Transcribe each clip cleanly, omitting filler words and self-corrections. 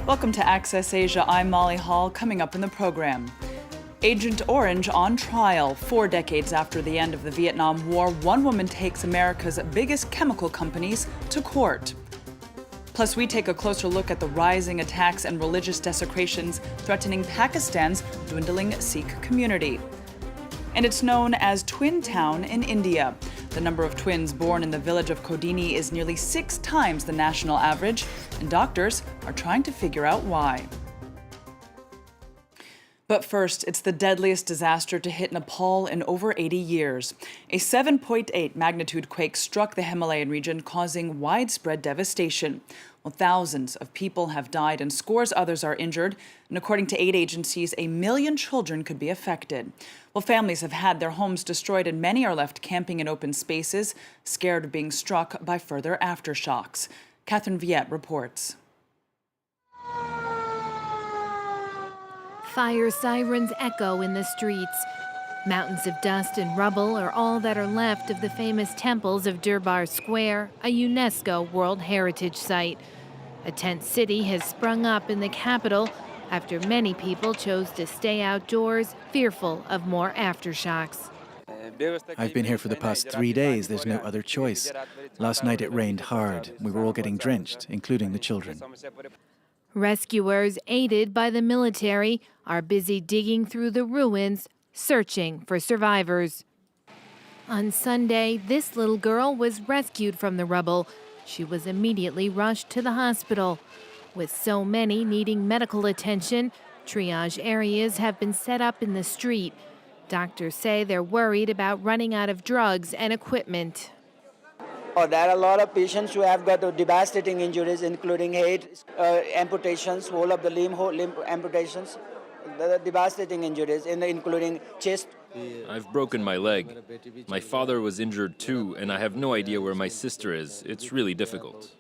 Welcome to Access Asia. I'm Molly Hall. Coming up in the program. Agent Orange on trial. 4 decades after the end of the Vietnam War, one woman takes America's biggest chemical companies to court. Plus, we take a closer look at the rising attacks and religious desecrations threatening Pakistan's dwindling Sikh community. And it's known as Twin Town in India. The number of twins born in the village of Kodinhi is nearly 6 times the national average, and doctors are trying to figure out why. But first, it's the deadliest disaster to hit Nepal in over 80 years. A 7.8 magnitude quake struck the Himalayan region, causing widespread devastation. Well, thousands of people have died and scores others are injured. And according to aid agencies, 1 million children could be affected. Well, families have had their homes destroyed and many are left camping in open spaces, scared of being struck by further aftershocks. Catherine Viette reports. Fire sirens echo in the streets. Mountains of dust and rubble are all that are left of the famous temples of Durbar Square, a UNESCO World Heritage Site. A tent city has sprung up in the capital after many people chose to stay outdoors, fearful of more aftershocks. I've been here for the past 3 days. There's no other choice. Last night it rained hard. We were all getting drenched, including the children. Rescuers, aided by the military, are busy digging through the ruins, searching for survivors. On Sunday, this little girl was rescued from the rubble. She was immediately rushed to the hospital. With so many needing medical attention, triage areas have been set up in the street. Doctors say they're worried about running out of drugs and equipment. There are a lot of patients who have got devastating injuries, including head amputations, whole of the limb amputations, the devastating injuries, including chest. I've broken my leg. My father was injured too, and I have no idea where my sister is. It's really difficult.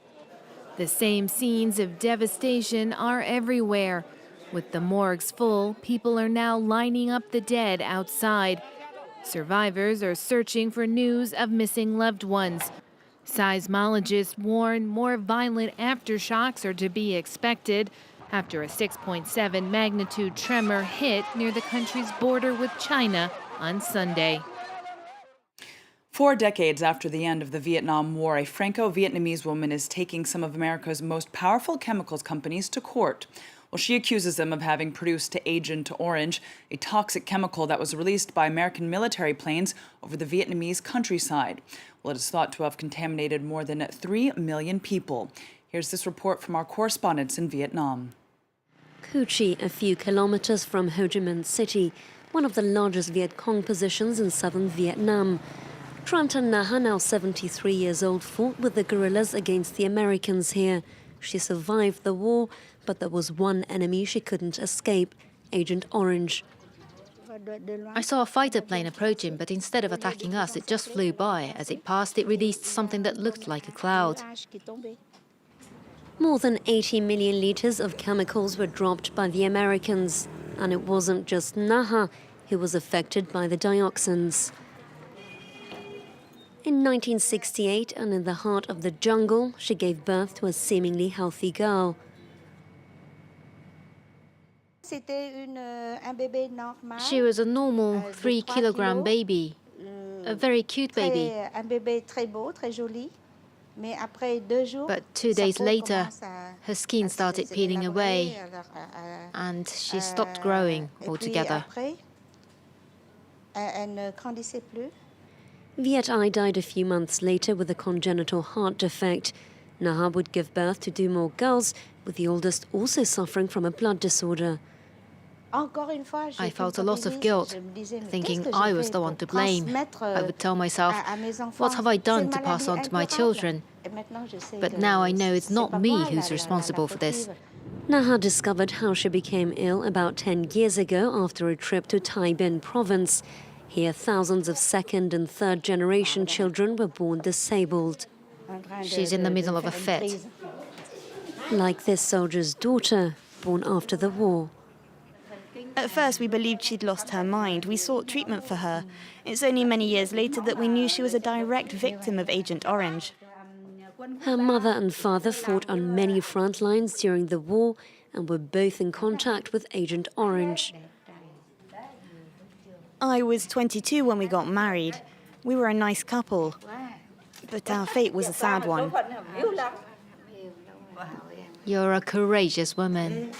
The same scenes of devastation are everywhere. With the morgues full, people are now lining up the dead outside. Survivors are searching for news of missing loved ones. Seismologists warn more violent aftershocks are to be expected after a 6.7 magnitude tremor hit near the country's border with China on Sunday. 4 decades after the end of the Vietnam War, a Franco-Vietnamese woman is taking some of America's most powerful chemicals companies to court. Well, she accuses them of having produced Agent Orange, a toxic chemical that was released by American military planes over the Vietnamese countryside. Well, it is thought to have contaminated more than 3 million people. Here's this report from our correspondents in Vietnam. Cu Chi, a few kilometers from Ho Chi Minh City, one of the largest Viet Cong positions in southern Vietnam. Tran Tan Naha, now 73 years old, fought with the guerrillas against the Americans here. She survived the war, but there was one enemy she couldn't escape, Agent Orange. I saw a fighter plane approaching, but instead of attacking us, it just flew by. As it passed, it released something that looked like a cloud. More than 80 million liters of chemicals were dropped by the Americans. And it wasn't just Naha who was affected by the dioxins. In 1968, and in the heart of the jungle, she gave birth to a seemingly healthy girl. She was a normal 3-kilogram baby, a very cute baby. But 2 days later, her skin started peeling away and she stopped growing altogether. Viet Ai died a few months later with a congenital heart defect. Naha would give birth to 2 more girls, with the oldest also suffering from a blood disorder. I felt a lot of guilt, thinking I was the one to blame. I would tell myself, what have I done to pass on to my children? But now I know it's not me who's responsible for this. Naha discovered how she became ill about 10 years ago after a trip to Tay Binh province. Here, thousands of second and third generation children were born disabled. She's in the middle of a fit. Like this soldier's daughter, born after the war. At first, we believed she'd lost her mind. We sought treatment for her. It's only many years later that we knew she was a direct victim of Agent Orange. Her mother and father fought on many front lines during the war and were both in contact with Agent Orange. I was 22 when we got married. We were a nice couple, but our fate was a sad one. You're a courageous woman.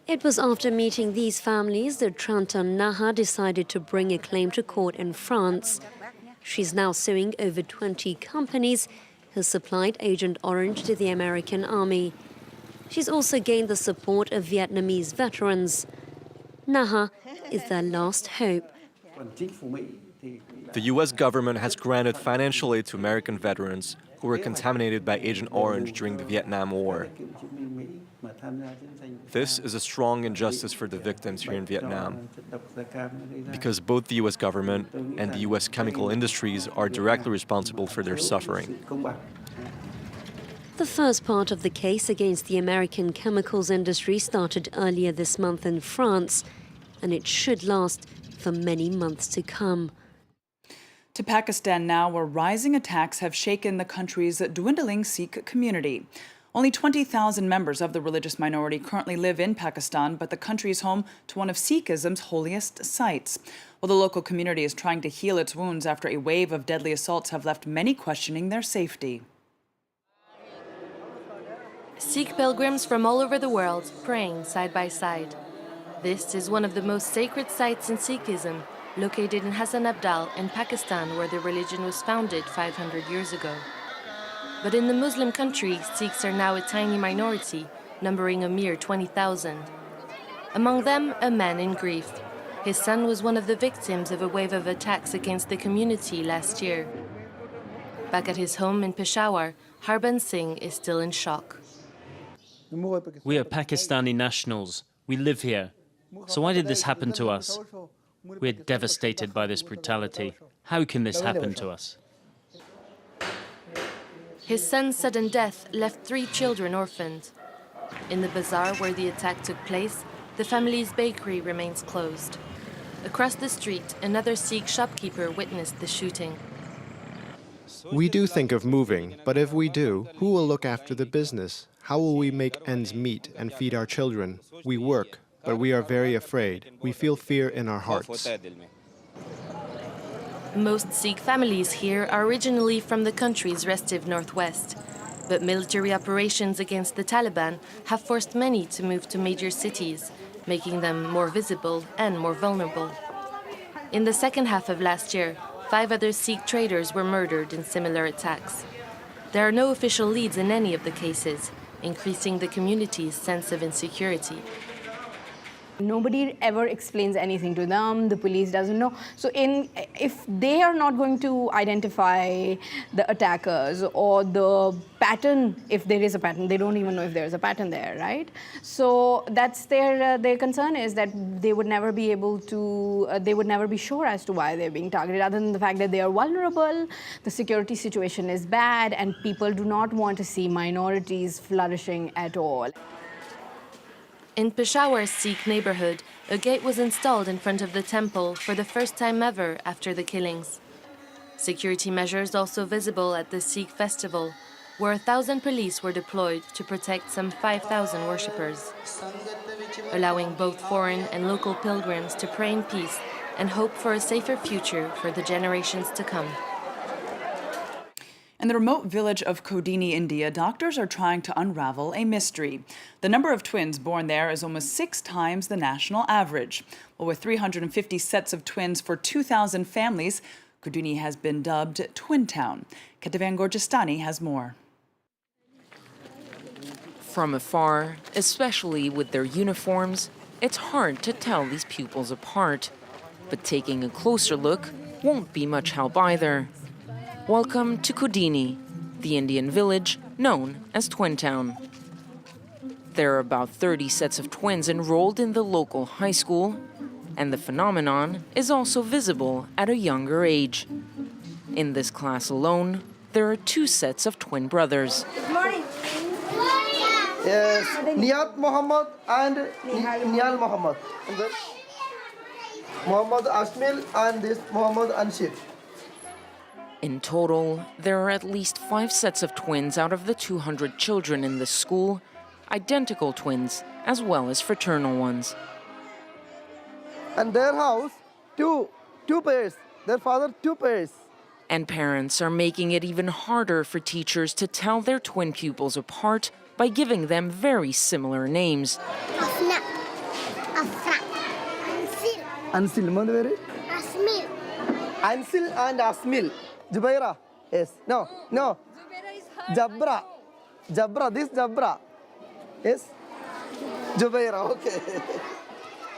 It was after meeting these families that Trantan Naha decided to bring a claim to court in France. She's now suing over 20 companies who supplied Agent Orange to the American army. She's also gained the support of Vietnamese veterans. Naha is their last hope. The U.S. government has granted financial aid to American veterans who were contaminated by Agent Orange during the Vietnam War. This is a strong injustice for the victims here in Vietnam, because both the U.S. government and the U.S. chemical industries are directly responsible for their suffering. The first part of the case against the American chemicals industry started earlier this month in France, and it should last for many months to come. To Pakistan now, where rising attacks have shaken the country's dwindling Sikh community. Only 20,000 members of the religious minority currently live in Pakistan, but the country is home to one of Sikhism's holiest sites. Well, the local community is trying to heal its wounds after a wave of deadly assaults have left many questioning their safety. Sikh pilgrims from all over the world praying side by side. This is one of the most sacred sites in Sikhism, located in Hassan Abdal in Pakistan, where the religion was founded 500 years ago. But in the Muslim country, Sikhs are now a tiny minority, numbering a mere 20,000. Among them, a man in grief. His son was one of the victims of a wave of attacks against the community last year. Back at his home in Peshawar, Harban Singh is still in shock. We are Pakistani nationals. We live here. So why did this happen to us? We're devastated by this brutality. How can this happen to us? His son's sudden death left 3 children orphaned. In the bazaar where the attack took place, the family's bakery remains closed. Across the street, another Sikh shopkeeper witnessed the shooting. We do think of moving, but if we do, who will look after the business? How will we make ends meet and feed our children? We work, but we are very afraid. We feel fear in our hearts. Most Sikh families here are originally from the country's restive northwest, but military operations against the Taliban have forced many to move to major cities, making them more visible and more vulnerable. In the second half of last year, 5 other Sikh traders were murdered in similar attacks. There are no official leads in any of the cases, increasing the community's sense of insecurity. Nobody ever explains anything to them. The police doesn't know. So if they are not going to identify the attackers or the pattern, if there is a pattern, they don't even know if there's a pattern there, right? So that's their concern is that they would never be able to, they would never be sure as to why they're being targeted, other than the fact that they are vulnerable, the security situation is bad, and people do not want to see minorities flourishing at all. In Peshawar's Sikh neighborhood, a gate was installed in front of the temple for the first time ever after the killings. Security measures also visible at the Sikh festival, where 1,000 police were deployed to protect some 5,000 worshippers, allowing both foreign and local pilgrims to pray in peace and hope for a safer future for the generations to come. In the remote village of Kodinhi, India, doctors are trying to unravel a mystery. The number of twins born there is almost 6 times the national average. Well, with 350 sets of twins for 2,000 families, Kodinhi has been dubbed Twin Town. Katavan Gorjistani has more. From afar, especially with their uniforms, it's hard to tell these pupils apart. But taking a closer look won't be much help either. Welcome to Kodinhi, the Indian village known as Twin Town. There are about 30 sets of twins enrolled in the local high school, and the phenomenon is also visible at a younger age. In this class alone, there are 2 sets of twin brothers. Good morning. Yes, Niyat Muhammad and Niyal Muhammad. Muhammad Asmil and this Muhammad Anshir. In total, there are at least 5 sets of twins out of the 200 children in the school, identical twins, as well as fraternal ones. And their house, two pairs. Their father, 2 pairs. And parents are making it even harder for teachers to tell their twin pupils apart by giving them very similar names. Ansil, Asmil. Ansil and Asmil. Jubaira. Yes. No. Jabra. This Jabra. Yes. Jubaira. Okay.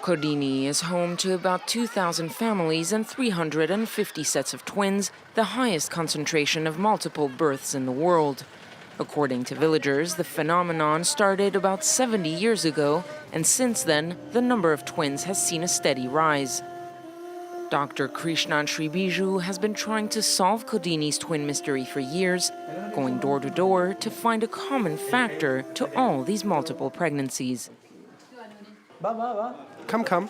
Kodinhi is home to about 2,000 families and 350 sets of twins, the highest concentration of multiple births in the world. According to villagers, the phenomenon started about 70 years ago, and since then, the number of twins has seen a steady rise. Dr. Krishnan Shribiju has been trying to solve Kodinhi's twin mystery for years, going door to door to find a common factor to all these multiple pregnancies. Come.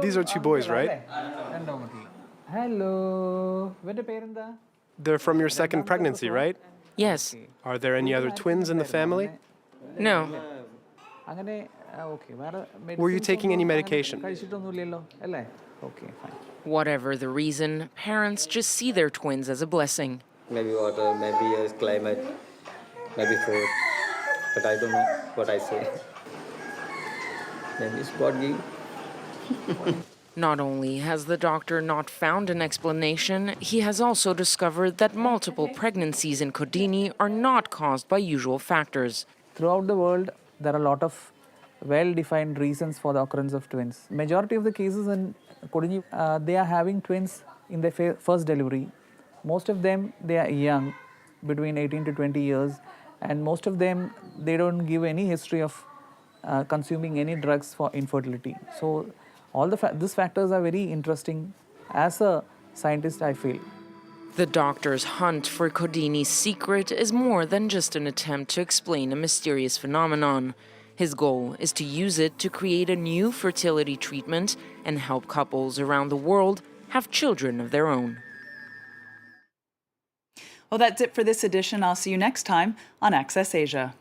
These are 2 boys, right? Hello. They're from your second pregnancy, right? Yes. Are there any other twins in the family? No. Were you taking any medication? Okay, fine. Whatever the reason, parents just see their twins as a blessing. Maybe water, maybe climate, maybe food, but I don't know what I say. Maybe it's God given. Not only has the doctor not found an explanation, he has also discovered that multiple pregnancies in Kodinhi are not caused by usual factors. Throughout the world, there are a lot of well-defined reasons for the occurrence of twins. Majority of the cases in Kodinhi, they are having twins in their first delivery. Most of them, they are young, between 18 to 20 years, and most of them, they don't give any history of consuming any drugs for infertility. So all these factors are very interesting. As a scientist, I feel. The doctor's hunt for Kodinhi's secret is more than just an attempt to explain a mysterious phenomenon. His goal is to use it to create a new fertility treatment and help couples around the world have children of their own. Well, that's it for this edition. I'll see you next time on Access Asia.